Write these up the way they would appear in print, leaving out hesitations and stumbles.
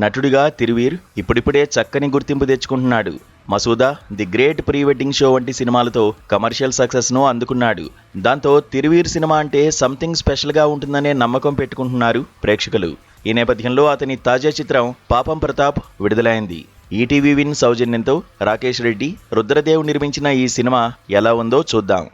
నటుడిగా తిరువీర్ ఇప్పుడిప్పుడే చక్కని గుర్తింపు తెచ్చుకుంటున్నాడు. Masooda, the great pre wedding show వంటి సినిమాలతో కమర్షియల్ సక్సెస్ను అందుకున్నాడు. దాంతో తిరువీర్ సినిమా అంటే సంథింగ్ స్పెషల్గా ఉంటుందనే నమ్మకం పెట్టుకుంటున్నారు ప్రేక్షకులు. ఈ నేపథ్యంలో అతని తాజా చిత్రం పాపం ప్రతాప్ విడుదలైంది. ఈటీవీ విన్ సౌజన్యంతో రాకేష్ రెడ్డి, రుద్రదేవ్ నిర్మించిన ఈ సినిమా ఎలా ఉందో చూద్దాం.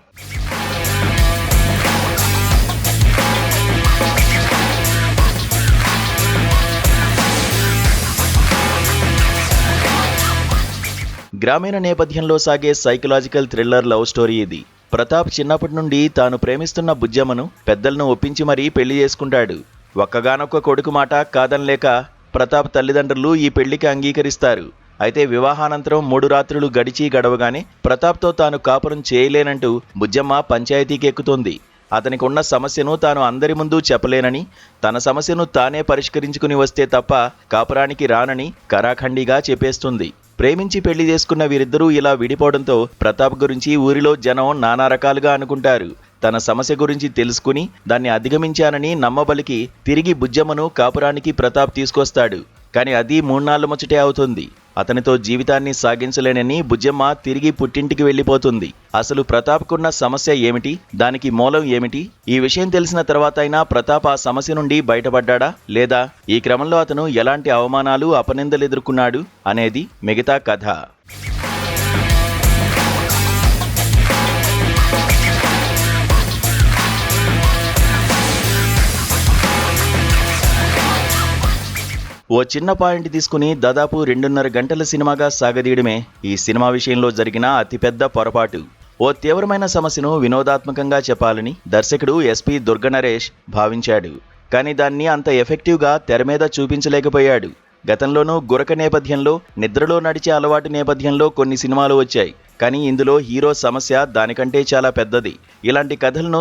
గ్రామీణ నేపథ్యంలో సాగే సైకలాజికల్ థ్రిల్లర్ లవ్ స్టోరీ ఇది. ప్రతాప్ చిన్నప్పటి నుండి తాను ప్రేమిస్తున్న బుజ్జమ్మను పెద్దలను ఒప్పించి మరీ పెళ్లి చేసుకుంటాడు. ఒక్కగానొక్క కొడుకు మాట కాదనలేక ప్రతాప్ తల్లిదండ్రులు ఈ పెళ్లికి అంగీకరిస్తారు. అయితే వివాహానంతరం 3 రాత్రులు గడిచి గడవగానే ప్రతాప్తో తాను కాపురం చేయలేనంటూ బుజ్జమ్మ పంచాయతీకి ఎక్కుతోంది. అతనికి ఉన్న సమస్యను తాను అందరి ముందు చెప్పలేనని, తన సమస్యను తానే పరిష్కరించుకుని వస్తే తప్ప కాపురానికి రానని కరాఖండిగా చెప్పేస్తుంది. ప్రేమించి పెళ్లి చేసుకున్న వీరిద్దరూ ఇలా విడిపోవడంతో ప్రతాప్ గురించి ఊరిలో జనం నానా రకాలుగా అనుకుంటారు. తన సమస్య గురించి తెలుసుకుని దాన్ని అధిగమించానని నమ్మబలికి తిరిగి బుజ్జమ్మను కాపురానికి ప్రతాప్ తీసుకొస్తాడు. కానీ అది 3 నాళ్ల ముచ్చటే అవుతుంది. అతనితో జీవితాన్ని సాగించలేనని బుజ్జమ్మ తిరిగి పుట్టింటికి వెళ్ళిపోతుంది. అసలు ప్రతాప్కున్న సమస్య ఏమిటి, దానికి మూలం ఏమిటి? ఈ విషయం తెలిసిన తర్వాత అయినా ప్రతాప్ ఆ సమస్య నుండి బయటపడ్డా, లేదా ఈ క్రమంలో అతను ఎలాంటి అవమానాలు, అపనిందలు ఎదుర్కొన్నాడు అనేది మిగతా కథ. ఓ చిన్న పాయింట్ తీసుకుని దాదాపు 2.5 గంటల సినిమాగా సాగదీయడమే ఈ సినిమా విషయంలో జరిగిన అతిపెద్ద పొరపాటు. ఓ తీవ్రమైన సమస్యను వినోదాత్మకంగా చెప్పాలని దర్శకుడు ఎస్పీ దుర్గనరేష్ భావించాడు. కానీ దాన్ని అంత ఎఫెక్టివ్గా తెర మీద చూపించలేకపోయాడు. గతంలోనూ గురక నేపథ్యంలో, నిద్రలో నడిచే అలవాటు నేపథ్యంలో కొన్ని సినిమాలు వచ్చాయి. కానీ ఇందులో హీరో సమస్య దానికంటే చాలా పెద్దది. ఇలాంటి కథలను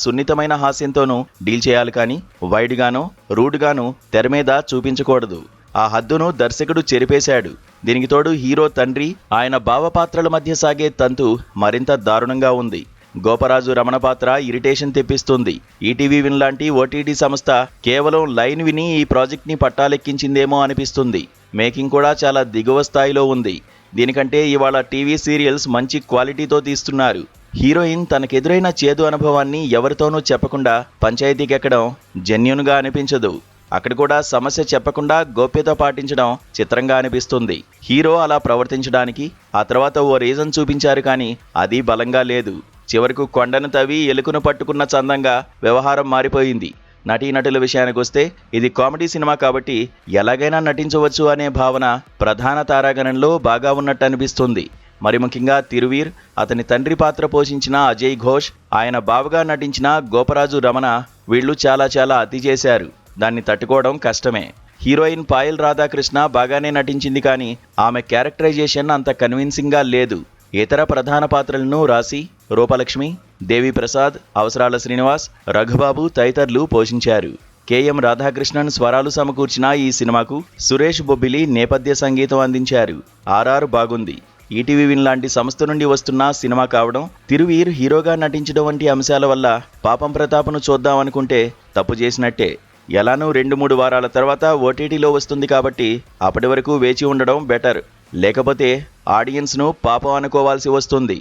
సున్నితమైన హాస్యంతోనూ డీల్ చేయాలి, కానీ వైడ్గానో రూడ్గానో తెర మీద చూపించకూడదు. ఆ హద్దును దర్శకుడు చెరిపేశాడు. దీనికి తోడు హీరో తండ్రి, ఆయన భావపాత్రల మధ్య సాగే తంతు మరింత దారుణంగా ఉంది. గోపరాజు రమణ పాత్ర ఇరిటేషన్ తెప్పిస్తుంది. ఈటీవీ విన్ లాంటి ఓటీటీ సంస్థ కేవలం లైన్ విని ఈ ప్రాజెక్ట్ని పట్టాలెక్కించిందేమో అనిపిస్తుంది. మేకింగ్ కూడా చాలా దిగువ స్థాయిలో ఉంది. దీనికంటే ఇవాళ టీవీ సీరియల్స్ మంచి క్వాలిటీతో తీస్తున్నారు. హీరోయిన్ తనకెదురైన చేదు అనుభవాన్ని ఎవరితోనూ చెప్పకుండా పంచాయతీకి ఎక్కడం జెన్యూన్గా అనిపించదు. అక్కడ కూడా సమస్య చెప్పకుండా గోప్యత పాటించడం చిత్రంగా అనిపిస్తుంది. హీరో అలా ప్రవర్తించడానికి ఆ తర్వాత ఓ రీజన్ చూపించారు, కానీ అది బలంగా లేదు. చివరకు కొండను తవ్వి ఎలుకను పట్టుకున్న చందంగా వ్యవహారం మారిపోయింది. నటీనటుల విషయానికొస్తే ఇది కామెడీ సినిమా కాబట్టి ఎలాగైనా నటించవచ్చు అనే భావన ప్రధాన తారాగణంలో బాగా ఉన్నట్టు అనిపిస్తుంది. మరి ముఖ్యంగా తిరువీర్, అతని తండ్రి పాత్ర పోషించిన అజయ్ ఘోష్, ఆయన బావగా నటించిన గోపరాజు రమణ, వీళ్ళు చాలా అతి చేశారు. దాన్ని తట్టుకోవడం కష్టమే. హీరోయిన్ పాయల్ రాధాకృష్ణ బాగానే నటించింది, కానీ ఆమె క్యారెక్టరైజేషన్ అంత కన్విన్సింగ్గా లేదు. ఇతర ప్రధాన పాత్రలను రాశి, రూపలక్ష్మి, దేవి ప్రసాద్, అవసరాల శ్రీనివాస్, రఘుబాబు తదితరులు పోషించారు. కెఎం రాధాకృష్ణన్ స్వరాలు సమకూర్చిన ఈ సినిమాకు సురేష్ బొబ్బిలి నేపథ్య సంగీతం అందించారు. ఆర్ఆర్ బాగుంది. ఈటీవీ విన్ లాంటి సంస్థ నుండి వస్తున్న సినిమా కావడం, తిరువీర్ హీరోగా నటించడం వంటి అంశాల వల్ల పాపం ప్రతాప్ను చూద్దామనుకుంటే తప్పు చేసినట్టే. ఎలానూ 2-3 వారాల తర్వాత ఓటీటీలో వస్తుంది కాబట్టి అప్పటి వరకు వేచి ఉండడం బెటర్. లేకపోతే ఆడియన్స్ను పాపం అనుకోవాల్సి వస్తుంది.